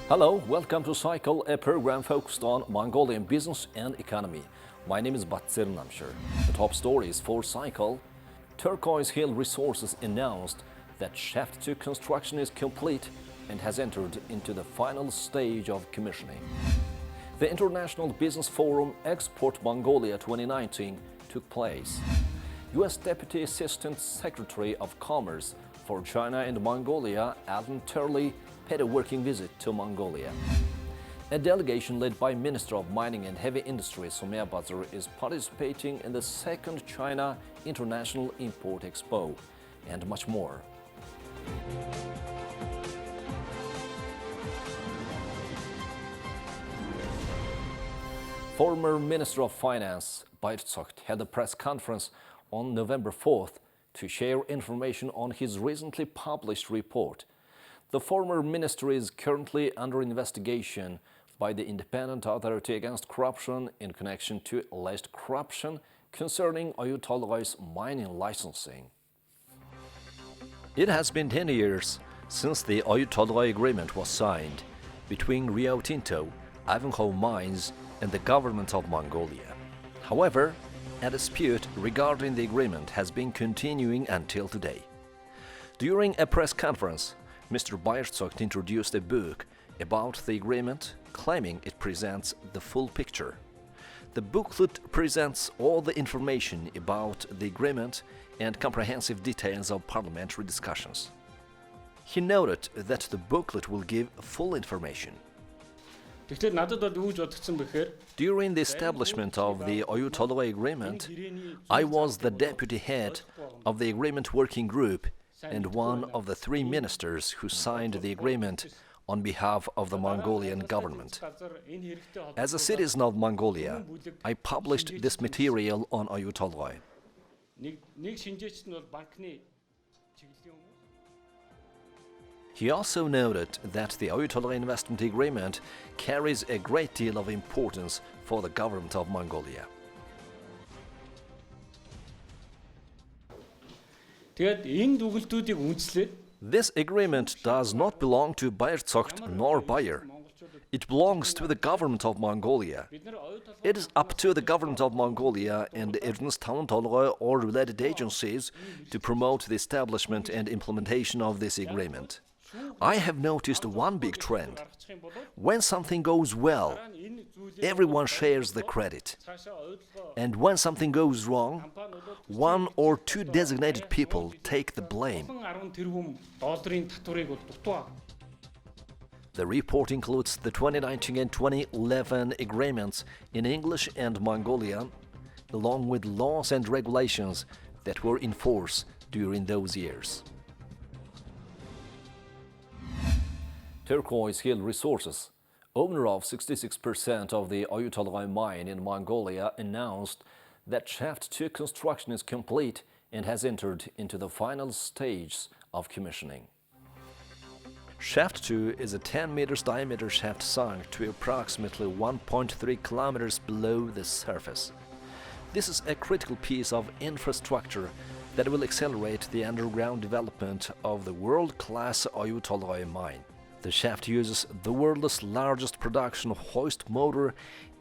Hello, welcome to Cycle, a program focused on Mongolian business and economy. My name is Batsir Namshir. The top stories for Cycle. Turquoise Hill Resources announced that Shaft 2 construction is complete and has entered into the final stage of commissioning. The International Business Forum Export Mongolia 2019 took place. U.S. Deputy Assistant Secretary of Commerce for China and Mongolia, Alan Turley, paid a working visit to Mongolia. A delegation led by Minister of Mining and Heavy Industry Soumya Bazar is participating in the second China International Import Expo, and much more. Former Minister of Finance Bayertsogt held a press conference on November 4th to share information on his recently published report. The former minister is currently under investigation by the Independent Authority Against Corruption in connection to alleged corruption concerning Oyu Tolgai's mining licensing. It has been 10 years since the Oyu Tolgai agreement was signed between Rio Tinto, Ivanhoe Mines and the government of Mongolia. However, a dispute regarding the agreement has been continuing until today. During a press conference, Mr. Bayertsogt introduced a book about the agreement, claiming it presents the full picture. The booklet presents all the information about the agreement and comprehensive details of parliamentary discussions. He noted that the booklet will give full information. During the establishment of the Oyu Tolgoi agreement, I was the deputy head of the agreement working group and one of the three ministers who signed the agreement on behalf of the Mongolian government. As a citizen of Mongolia, I published this material on Oyu Tolgoi. He also noted that the Oyu Tolgoi investment agreement carries a great deal of importance for the government of Mongolia. This agreement does not belong to Bayertsogt nor Bayer. It belongs to the government of Mongolia. It is up to the government of Mongolia and Ernst Tolgoi or related agencies to promote the establishment and implementation of this agreement. I have noticed one big trend. When something goes well, everyone shares the credit. And when something goes wrong, one or two designated people take the blame. The report includes the 2019 and 2011 agreements in English and Mongolian, along with laws and regulations that were in force during those years. Turquoise Hill Resources, owner of 66% of the Oyu Tolgoi mine in Mongolia, announced that Shaft 2 construction is complete and has entered into the final stages of commissioning. Shaft 2 is a 10 meters diameter shaft sunk to approximately 1.3 kilometers below the surface. This is a critical piece of infrastructure that will accelerate the underground development of the world-class Oyu Tolgoi mine. The shaft uses the world's largest production hoist motor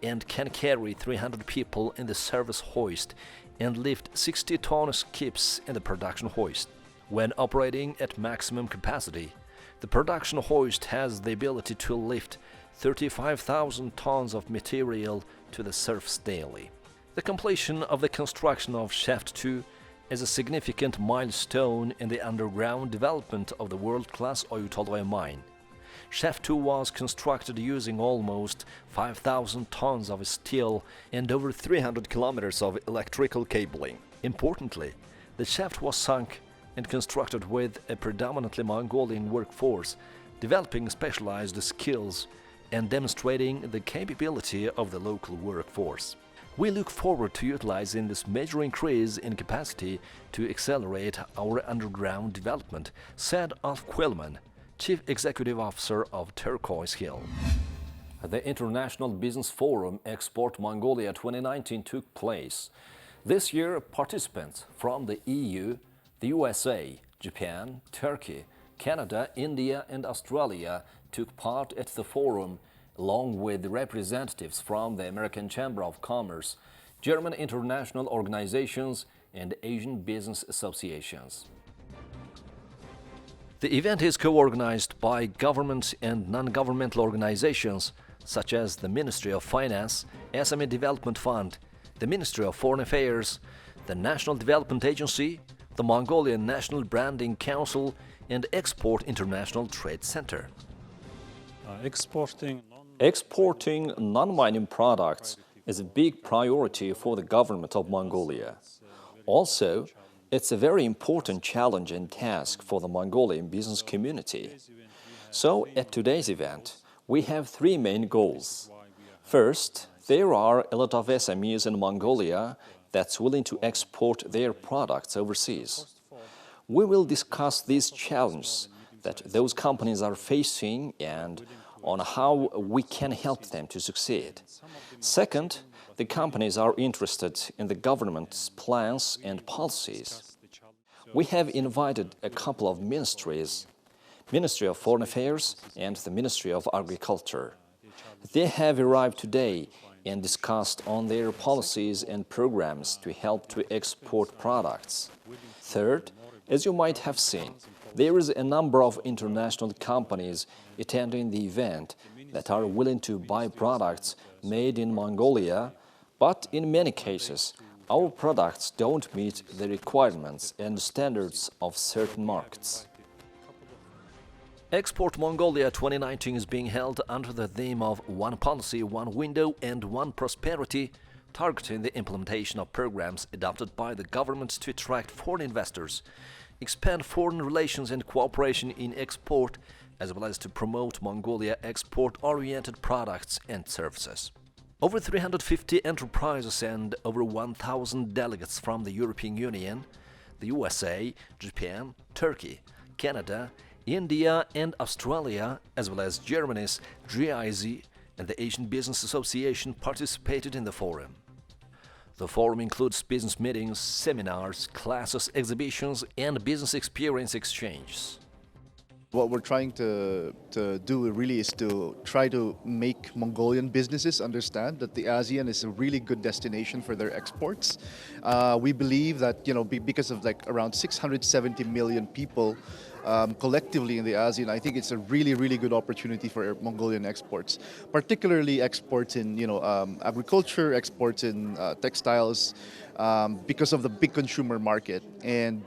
and can carry 300 people in the service hoist and lift 60-ton skips in the production hoist. When operating at maximum capacity, the production hoist has the ability to lift 35,000 tons of material to the surface daily. The completion of the construction of Shaft 2 is a significant milestone in the underground development of the world-class Oyu Tolgoi mine. Shaft 2 was constructed using almost 5,000 tons of steel and over 300 kilometers of electrical cabling. Importantly, the shaft was sunk and constructed with a predominantly Mongolian workforce, developing specialized skills and demonstrating the capability of the local workforce. We look forward to utilizing this major increase in capacity to accelerate our underground development, said Alf Quillman, Chief Executive Officer of Turquoise Hill. The International Business Forum Export Mongolia 2019 took place. This year, participants from the EU, the USA, Japan, Turkey, Canada, India and Australia took part at the forum, along with representatives from the American Chamber of Commerce, German international organizations and Asian business associations. The event is co-organized by government and non-governmental organizations such as the Ministry of Finance, SME Development Fund, the Ministry of Foreign Affairs, the National Development Agency, the Mongolian National Branding Council and Export International Trade Center. Exporting non-mining products is a big priority for the government of Mongolia. Also, it's a very important challenge and task for the Mongolian business community. So, at today's event, we have three main goals. First, there are a lot of SMEs in Mongolia that's willing to export their products overseas. We will discuss these challenges that those companies are facing and on how we can help them to succeed. Second, the companies are interested in the government's plans and policies. We have invited a couple of ministries, Ministry of Foreign Affairs and the Ministry of Agriculture. They have arrived today and discussed on their policies and programs to help to export products. Third, as you might have seen, there is a number of international companies attending the event that are willing to buy products made in Mongolia, but in many cases, our products don't meet the requirements and standards of certain markets. Export Mongolia 2019 is being held under the theme of One Policy, One Window and One Prosperity, targeting the implementation of programs adopted by the government to attract foreign investors, expand foreign relations and cooperation in export, as well as to promote Mongolia export-oriented products and services. Over 350 enterprises and over 1,000 delegates from the European Union, the USA, Japan, Turkey, Canada, India and Australia, as well as Germany's GIZ and the Asian Business Association participated in the forum. The forum includes business meetings, seminars, classes, exhibitions and business experience exchanges. What we're trying to do really is to try to make Mongolian businesses understand that the ASEAN is a really good destination for their exports. We believe that, because of around 670 million people collectively in the ASEAN, I think it's a really, really good opportunity for Mongolian exports, particularly exports in, agriculture, exports in textiles, because of the big consumer market. And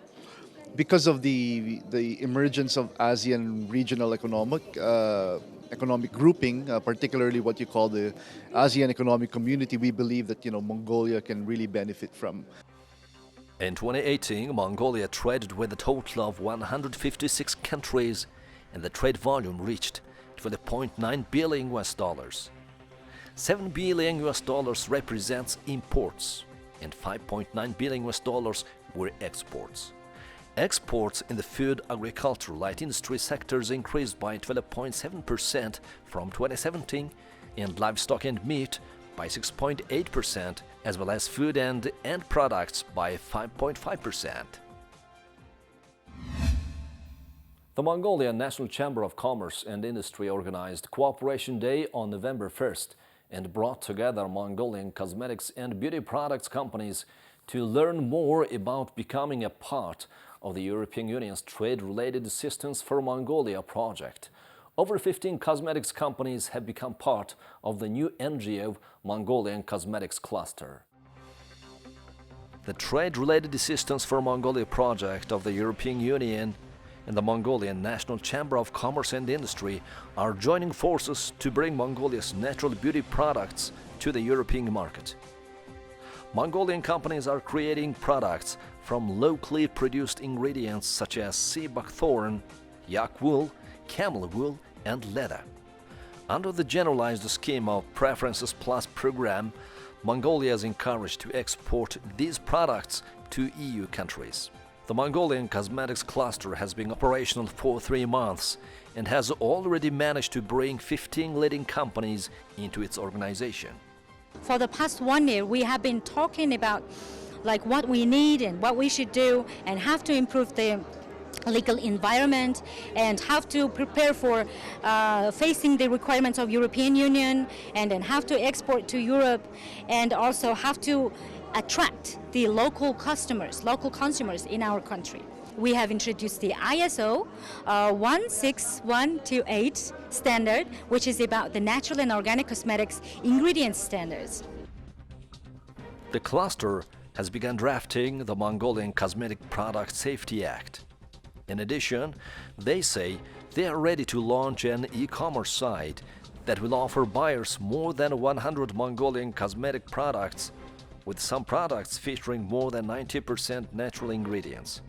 because of the emergence of ASEAN regional economic grouping, particularly what you call the ASEAN Economic Community, we believe that Mongolia can really benefit from. In 2018, Mongolia traded with a total of 156 countries, and the trade volume reached $20.9 billion. $7 billion represents imports, and $5.9 billion were exports. Exports in the food, agriculture, light industry sectors increased by 12.7% from 2017, and livestock and meat by 6.8%, as well as food and end products by 5.5%. The Mongolian National Chamber of Commerce and Industry organized Cooperation Day on November 1st and brought together Mongolian cosmetics and beauty products companies to learn more about becoming a part of the European Union's Trade-Related Assistance for Mongolia project. Over 15 cosmetics companies have become part of the new NGO Mongolian Cosmetics Cluster. The Trade-Related Assistance for Mongolia project of the European Union and the Mongolian National Chamber of Commerce and Industry are joining forces to bring Mongolia's natural beauty products to the European market. Mongolian companies are creating products from locally produced ingredients such as sea buckthorn, yak wool, camel wool and leather. Under the generalized scheme of Preferences Plus program, Mongolia is encouraged to export these products to EU countries. The Mongolian Cosmetics Cluster has been operational for 3 months and has already managed to bring 15 leading companies into its organization. For the past 1 year, we have been talking about what we need and what we should do and have to improve the legal environment, and have to prepare for facing the requirements of European Union, and then have to export to Europe, and also have to attract the local customers, local consumers in our country. We have introduced the ISO 16128 standard, which is about the natural and organic cosmetics ingredients standards. The cluster has begun drafting the Mongolian Cosmetic Product Safety Act. In addition, they say they are ready to launch an e-commerce site that will offer buyers more than 100 Mongolian cosmetic products, with some products featuring more than 90% natural ingredients.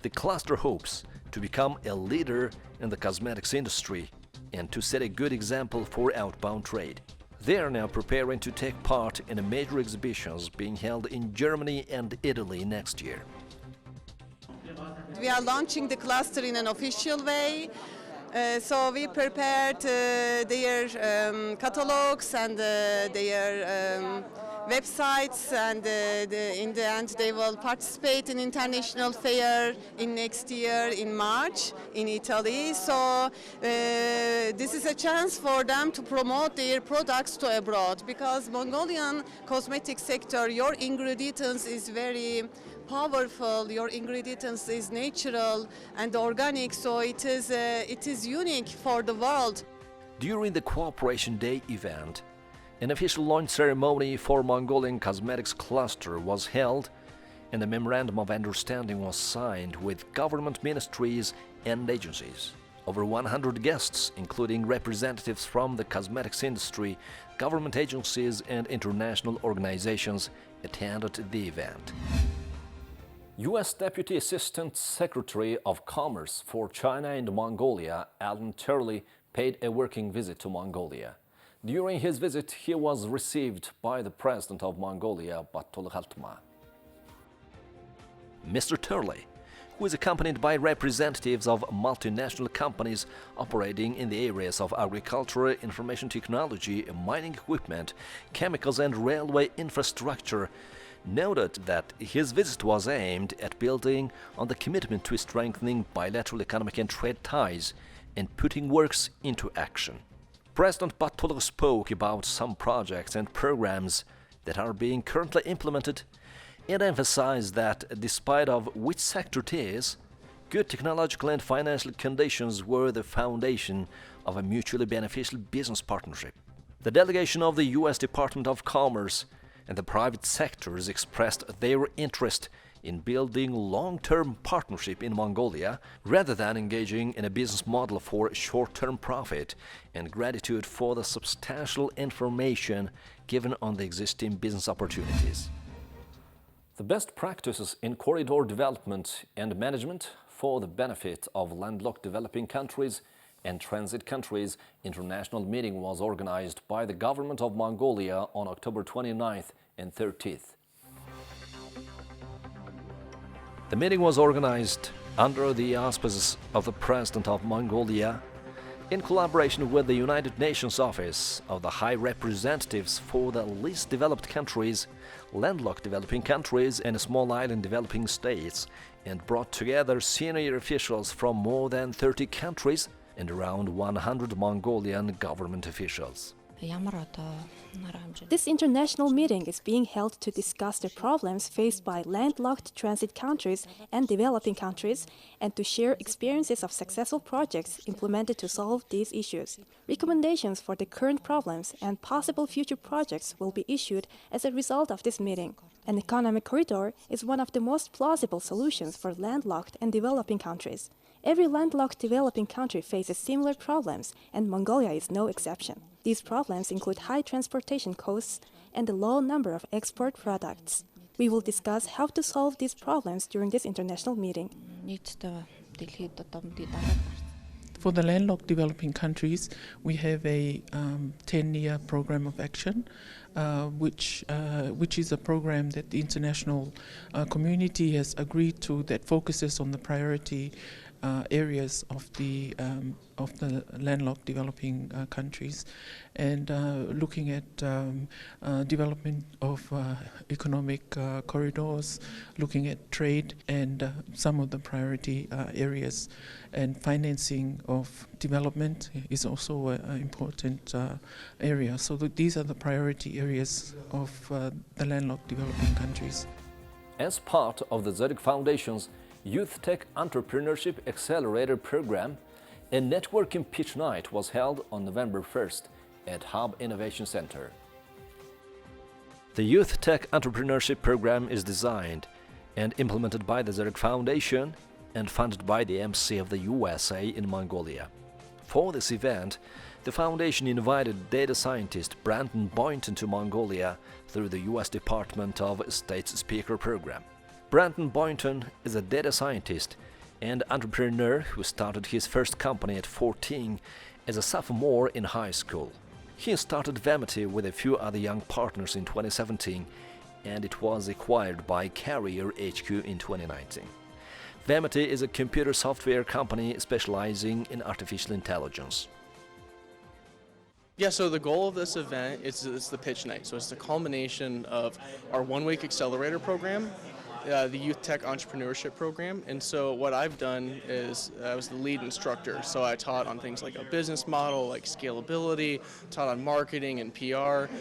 The cluster hopes to become a leader in the cosmetics industry and to set a good example for outbound trade. They are now preparing to take part in major exhibitions being held in Germany and Italy next year. We are launching the cluster in an official way. So we prepared their catalogs and their websites, and in the end they will participate in international fair in next year in March in Italy. So this is a chance for them to promote their products to abroad, because Mongolian cosmetic sector, your ingredients is very powerful, your ingredients is natural and organic, so it is unique for the world. During the Cooperation Day event, an official launch ceremony for Mongolian Cosmetics Cluster was held, and a memorandum of understanding was signed with government ministries and agencies. Over 100 guests, including representatives from the cosmetics industry, government agencies and international organizations, attended the event. U.S. Deputy Assistant Secretary of Commerce for China and Mongolia, Alan Turley, paid a working visit to Mongolia. During his visit, he was received by the President of Mongolia, Battulkhaltma. Mr. Turley, who is accompanied by representatives of multinational companies operating in the areas of agriculture, information technology, mining equipment, chemicals and railway infrastructure, noted that his visit was aimed at building on the commitment to strengthening bilateral economic and trade ties and putting works into action. President Battulkhaltma spoke about some projects and programs that are being currently implemented and emphasized that despite of which sector it is, good technological and financial conditions were the foundation of a mutually beneficial business partnership. The delegation of the U.S. Department of Commerce and the private sectors expressed their interest in building long-term partnership in Mongolia rather than engaging in a business model for short-term profit, and gratitude for the substantial information given on the existing business opportunities. The best practices in corridor development and management for the benefit of landlocked developing countries and transit countries international meeting was organized by the government of Mongolia on October 29th and 30th. The meeting was organized under the auspices of the President of Mongolia in collaboration with the United Nations Office of the High Representatives for the Least Developed Countries, Landlocked Developing Countries and Small Island Developing States, and brought together senior officials from more than 30 countries and around 100 Mongolian government officials. This international meeting is being held to discuss the problems faced by landlocked transit countries and developing countries, and to share experiences of successful projects implemented to solve these issues. Recommendations for the current problems and possible future projects will be issued as a result of this meeting. An economic corridor is one of the most plausible solutions for landlocked and developing countries. Every landlocked developing country faces similar problems, and Mongolia is no exception. These problems include high transportation costs and the low number of export products. We will discuss how to solve these problems during this international meeting. For the landlocked developing countries, we have a 10-year program of action, which is a program that the international community has agreed to, that focuses on the priority areas of the landlocked developing countries, and looking at development of economic corridors, looking at trade and some of the priority areas, and financing of development is also an important area. So these are the priority areas of the landlocked developing countries. As part of the Zurich Foundation's Youth Tech Entrepreneurship Accelerator program, a networking pitch night was held on November 1st at Hub Innovation Center. The Youth Tech Entrepreneurship program is designed and implemented by the Zurich Foundation and funded by the Embassy of the USA in Mongolia. For this event, the foundation invited data scientist Brandon Boynton to Mongolia through the US Department of State's Speaker Program. Brandon Boynton is a data scientist and entrepreneur who started his first company at 14 as a sophomore in high school. He started Vamity with a few other young partners in 2017, and it was acquired by Carrier HQ in 2019. Vamity is a computer software company specializing in artificial intelligence. Yeah, so the goal of this event is the pitch night. So it's the culmination of our one-week Accelerator program, the Youth Tech Entrepreneurship program. And so what I've done is I was the lead instructor. So I taught on things like a business model, like scalability, taught on marketing and PR.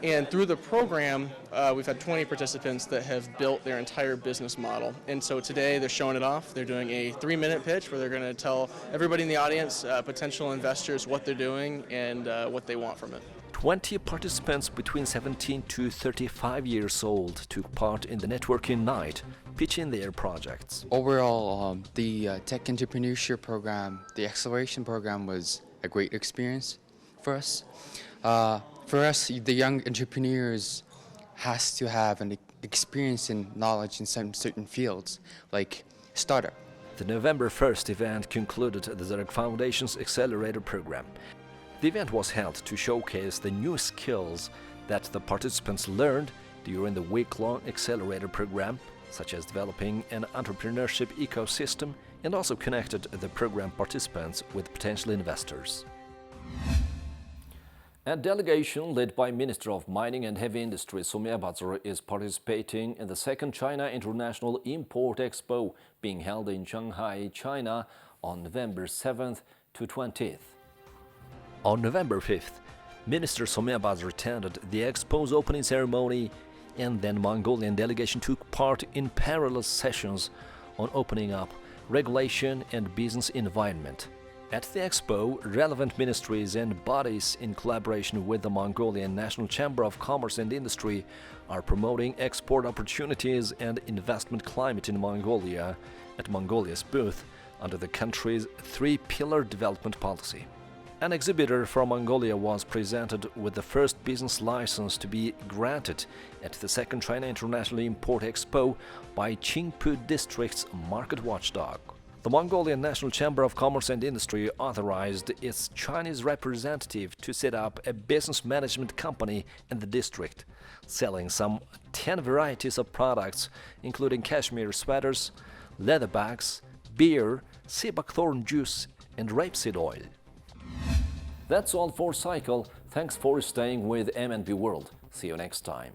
And through the program, we've had 20 participants that have built their entire business model. And so today they're showing it off. They're doing a 3-minute pitch where they're going to tell everybody in the audience, potential investors, what they're doing and what they want from it. 20 participants between 17 to 35 years old took part in the networking night, pitching their projects. Overall, the Tech Entrepreneurship program, the Acceleration program was a great experience for us. For us, the young entrepreneurs has to have an experience and knowledge in some certain fields, like startup. The November 1st event concluded the Zurich Foundation's Accelerator program. The event was held to showcase the new skills that the participants learned during the week-long Accelerator program, such as developing an entrepreneurship ecosystem, and also connected the program participants with potential investors. A delegation led by Minister of Mining and Heavy Industry Soumya Bazar is participating in the second China International Import Expo being held in Shanghai, China on November 7th to 20th. On November 5th, Minister Soumya Bazar attended the expo's opening ceremony, and then Mongolian delegation took part in parallel sessions on opening up, regulation and business environment. At the expo, relevant ministries and bodies in collaboration with the Mongolian National Chamber of Commerce and Industry are promoting export opportunities and investment climate in Mongolia at Mongolia's booth under the country's 3-pillar development policy. An exhibitor from Mongolia was presented with the first business license to be granted at the second China International Import Expo by Qingpu District's market watchdog. The Mongolian National Chamber of Commerce and Industry authorized its Chinese representative to set up a business management company in the district, selling some 10 varieties of products, including cashmere sweaters, leather bags, beer, sea buckthorn juice, and rapeseed oil. That's all for Cycle. Thanks for staying with MNB World. See you next time.